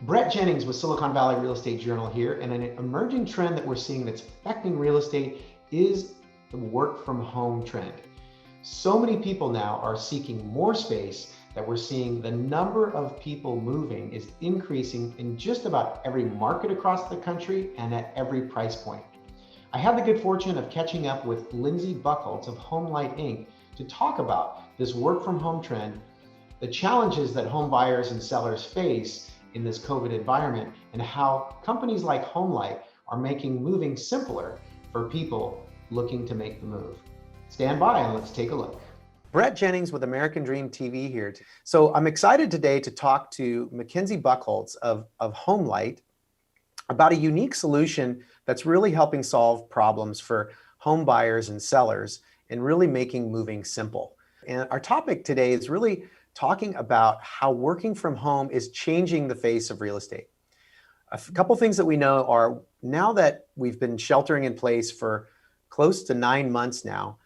Brett Jennings with Silicon Valley Real Estate Journal here, and an emerging trend that we're seeing that's affecting real estate is the work from home trend. So many people now are seeking more space that we're seeing the number of people moving is increasing in just about every market across the country and at every price point. I had the good fortune of catching up with Mackenzie Buchholz of HomeLight Inc. to talk about this work from home trend, the challenges that home buyers and sellers face in this COVID environment, and how companies like HomeLight are making moving simpler for people looking to make the move. Stand by and let's take a look. Brett Jennings with American Dream TV here. So I'm excited today to talk to Mackenzie Buchholz of HomeLight about a unique solution that's really helping solve problems for home buyers and sellers and really making moving simple. And our topic today is really talking about how working from home is changing the face of real estate. A couple things that we know are, now that we've been sheltering in place for close to 9 months now,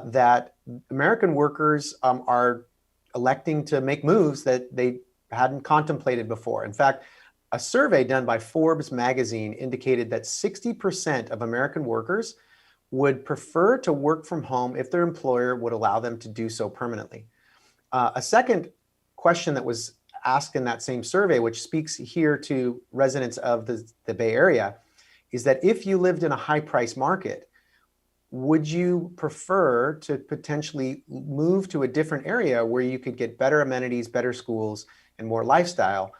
that American workers are electing to make moves that they hadn't contemplated before. In fact, a survey done by Forbes magazine indicated that 60% of American workers would prefer to work from home if their employer would allow them to do so permanently. A second question that was asked in that same survey, which speaks here to residents of the Bay Area, is that if you lived in a high price market, would you prefer to potentially move to a different area where you could get better amenities, better schools, and more lifestyle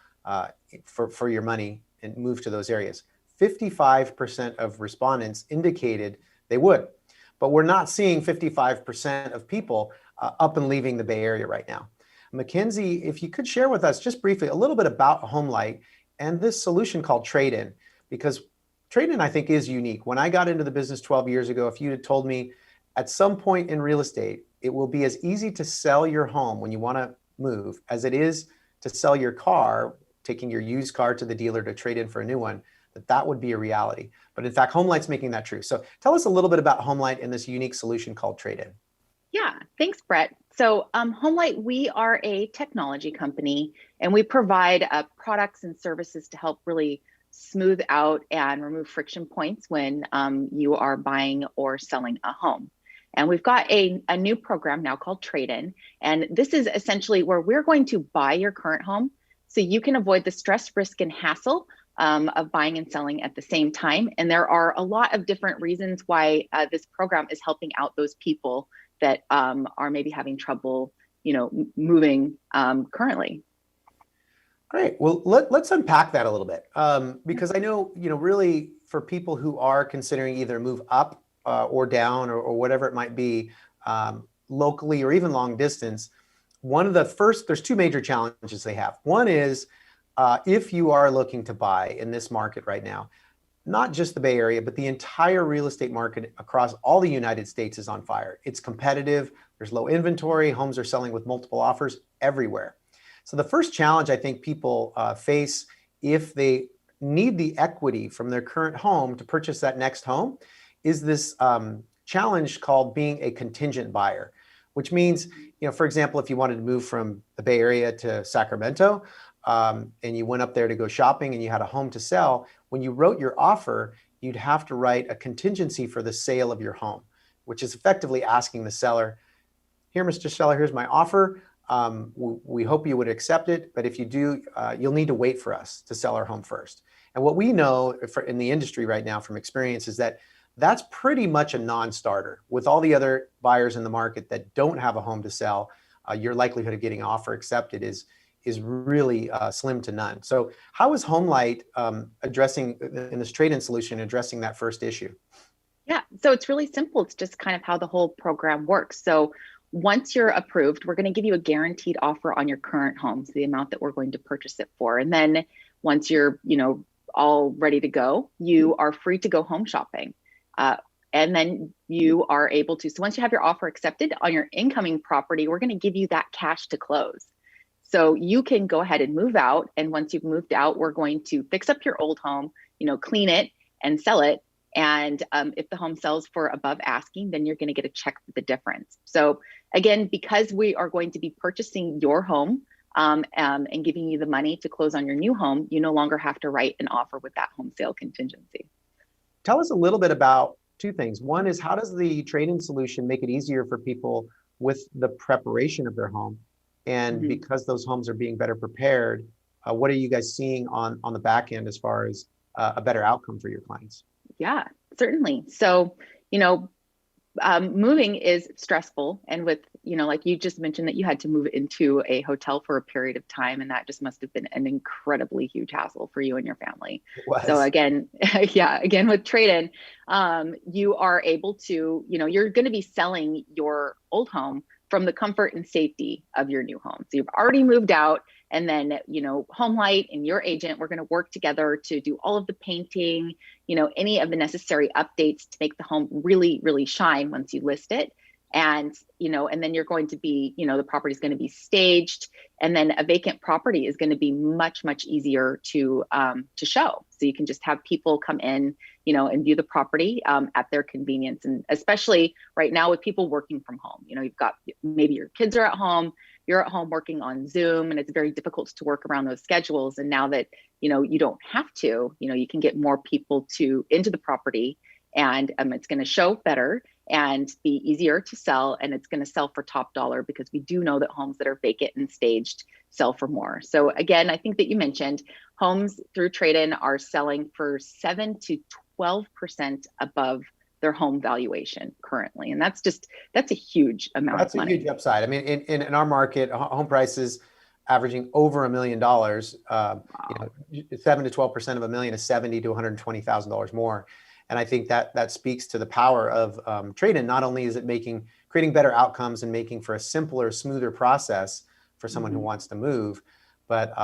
for your money, and move to those areas? 55% of respondents indicated they would, but we're not seeing 55% of people up and leaving the Bay Area right now. Mackenzie, if you could share with us just briefly a little bit about HomeLight and this solution called trade-in, because trade-in I think is unique. When I got into the business 12 years ago, if you had told me at some point in real estate, it will be as easy to sell your home when you want to move as it is to sell your car, taking your used car to the dealer to trade in for a new one, that would be a reality. But in fact, HomeLight's making that true. So tell us a little bit about HomeLight and this unique solution called trade-in. Yeah, thanks, Brett. So HomeLight, we are a technology company, and we provide products and services to help really smooth out and remove friction points when you are buying or selling a home. And we've got a new program now called Trade-In. And this is essentially where we're going to buy your current home so you can avoid the stress, risk, and hassle of buying and selling at the same time. And there are a lot of different reasons why this program is helping out those people that are maybe having trouble, moving currently. Great. Well, let's unpack that a little bit, because I know, really for people who are considering either move up or down or whatever it might be, locally or even long distance, there's two major challenges they have. One is if you are looking to buy in this market right now, not just the Bay Area, but the entire real estate market across all the United States is on fire. It's competitive. There's low inventory. Homes are selling with multiple offers everywhere. So the first challenge I think people face if they need the equity from their current home to purchase that next home is this challenge called being a contingent buyer, which means, for example, if you wanted to move from the Bay Area to Sacramento, and you went up there to go shopping and you had a home to sell, when you wrote your offer, you'd have to write a contingency for the sale of your home, which is effectively asking the seller, here, Mr. Seller, here's my offer. We hope you would accept it, but if you do, you'll need to wait for us to sell our home first. And what we know in the industry right now from experience is that that's pretty much a non-starter. With all the other buyers in the market that don't have a home to sell, your likelihood of getting an offer accepted is really slim to none. So how is HomeLight addressing in this trade-in solution, addressing that first issue? Yeah, so it's really simple. It's just kind of how the whole program works. So once you're approved, we're going to give you a guaranteed offer on your current home, so the amount that we're going to purchase it for. And then once you're, all ready to go, you are free to go home shopping. And then you are able to, so once you have your offer accepted on your incoming property, we're going to give you that cash to close. So you can go ahead and move out. And once you've moved out, we're going to fix up your old home, clean it and sell it. And if the home sells for above asking, then you're going to get a check for the difference. So again, because we are going to be purchasing your home and giving you the money to close on your new home, you no longer have to write an offer with that home sale contingency. Tell us a little bit about two things. One is, how does the trade-in solution make it easier for people with the preparation of their home? And because those homes are being better prepared, what are you guys seeing on the back end as far as a better outcome for your clients? Yeah, certainly. So, moving is stressful. And with, like you just mentioned that you had to move into a hotel for a period of time, and that just must have been an incredibly huge hassle for you and your family. So again, again, with trade-in, you are able to, you're going to be selling your old home from the comfort and safety of your new home. So you've already moved out, and then, HomeLight and your agent, we're going to work together to do all of the painting, any of the necessary updates to make the home really, really shine once you list it. And, and then you're going to be, the property is going to be staged, and then a vacant property is going to be much, much easier to show. So you can just have people come in, and view the property at their convenience. And especially right now with people working from home, you've got, maybe your kids are at home, you're at home working on Zoom, and it's very difficult to work around those schedules. And now that, you don't have to, you can get more people into the property, and it's going to show better and be easier to sell, and it's going to sell for top dollar, because we do know that homes that are vacant and staged sell for more. So again, I think that you mentioned homes through trade-in are selling for 7 to 12% above their home valuation currently. And that's a huge amount of money. That's a huge upside. I mean, in our market, home prices averaging over $1 million, wow. 7 to 12% of $1 million is $70,000 to $120,000 more. And I think that speaks to the power of trade-in. Not only is it creating better outcomes and making for a simpler, smoother process for someone who wants to move, but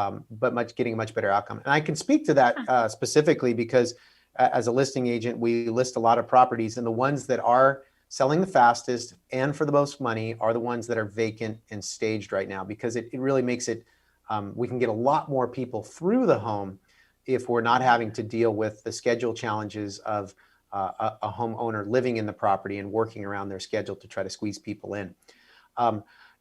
getting a much better outcome. And I can speak to that specifically because as a listing agent, we list a lot of properties, and the ones that are selling the fastest and for the most money are the ones that are vacant and staged right now, because it really makes it, we can get a lot more people through the home if we're not having to deal with the schedule challenges of a homeowner living in the property and working around their schedule to try to squeeze people in.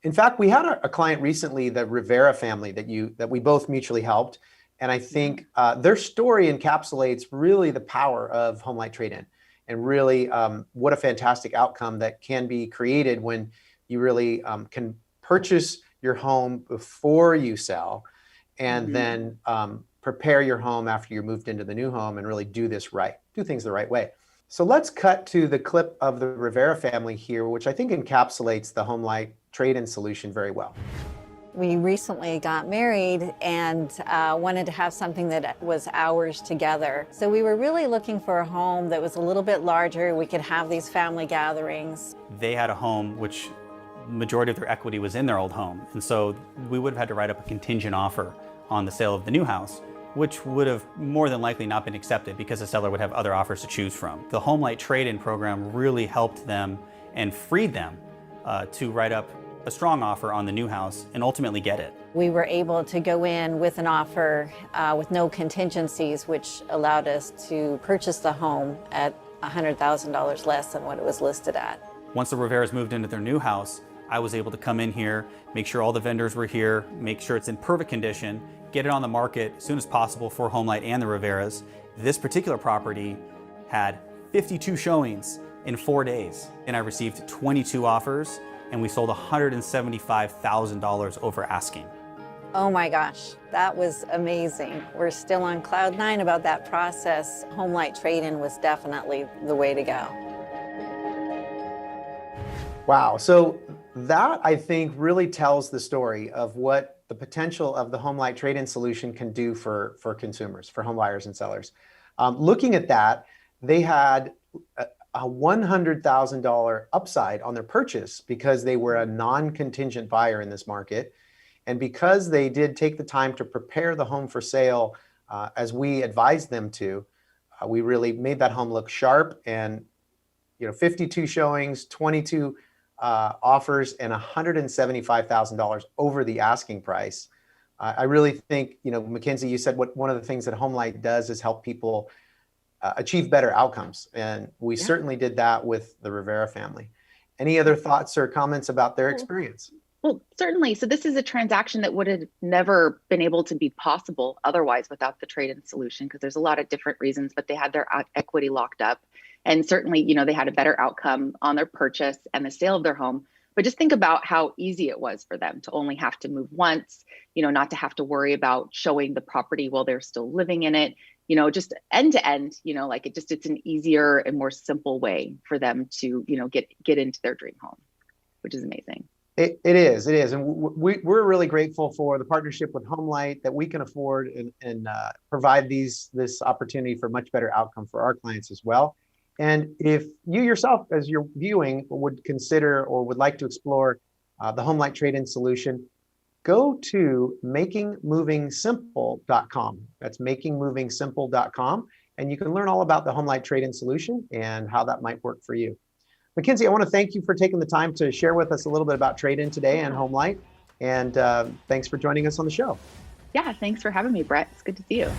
In fact, we had a client recently, the Rivera family that we both mutually helped. And I think their story encapsulates really the power of HomeLight trade-in, and really what a fantastic outcome that can be created when you really can purchase your home before you sell, and then prepare your home after you're moved into the new home, and really do things the right way. So let's cut to the clip of the Rivera family here, which I think encapsulates the HomeLight trade-in solution very well. We recently got married and wanted to have something that was ours together. So we were really looking for a home that was a little bit larger. We could have these family gatherings. They had a home which majority of their equity was in their old home. And so we would have had to write up a contingent offer on the sale of the new house, which would have more than likely not been accepted because the seller would have other offers to choose from. The HomeLight trade-in program really helped them and freed them to write up a strong offer on the new house and ultimately get it. We were able to go in with an offer with no contingencies, which allowed us to purchase the home at $100,000 less than what it was listed at. Once the Riveras moved into their new house, I was able to come in here, make sure all the vendors were here, make sure it's in perfect condition, get it on the market as soon as possible for HomeLight and the Riveras. This particular property had 52 showings in 4 days, and I received 22 offers, and we sold $175,000 over asking. Oh my gosh, that was amazing. We're still on cloud 9 about that process. HomeLight trade-in was definitely the way to go. Wow, so that I think really tells the story of what the potential of the HomeLight trade-in solution can do for consumers, for home buyers and sellers. Looking at that, they had a $100,000 upside on their purchase because they were a non-contingent buyer in this market. And because they did take the time to prepare the home for sale as we advised them to, we really made that home look sharp. And 52 showings, 22 offers, and $175,000 over the asking price. I really think, Mackenzie, you said one of the things that HomeLight does is help people achieve better outcomes. And we certainly did that with the Rivera family. Any other thoughts or comments about their experience? Well, certainly. So this is a transaction that would have never been able to be possible otherwise without the trade-in solution, because there's a lot of different reasons, but they had their equity locked up. And certainly, they had a better outcome on their purchase and the sale of their home. But just think about how easy it was for them to only have to move once, not to have to worry about showing the property while they're still living in it, just end to end, it's an easier and more simple way for them to, get into their dream home, which is amazing. It is. And we're really grateful for the partnership with HomeLight that we can afford and provide this opportunity for much better outcome for our clients as well. And if you yourself, as you're viewing, would consider or would like to explore the HomeLight trade-in solution, go to makingmovingsimple.com. That's makingmovingsimple.com. And you can learn all about the HomeLight trade-in solution and how that might work for you. Mackenzie, I want to thank you for taking the time to share with us a little bit about trade-in today and HomeLight. And thanks for joining us on the show. Yeah, thanks for having me, Brett. It's good to see you.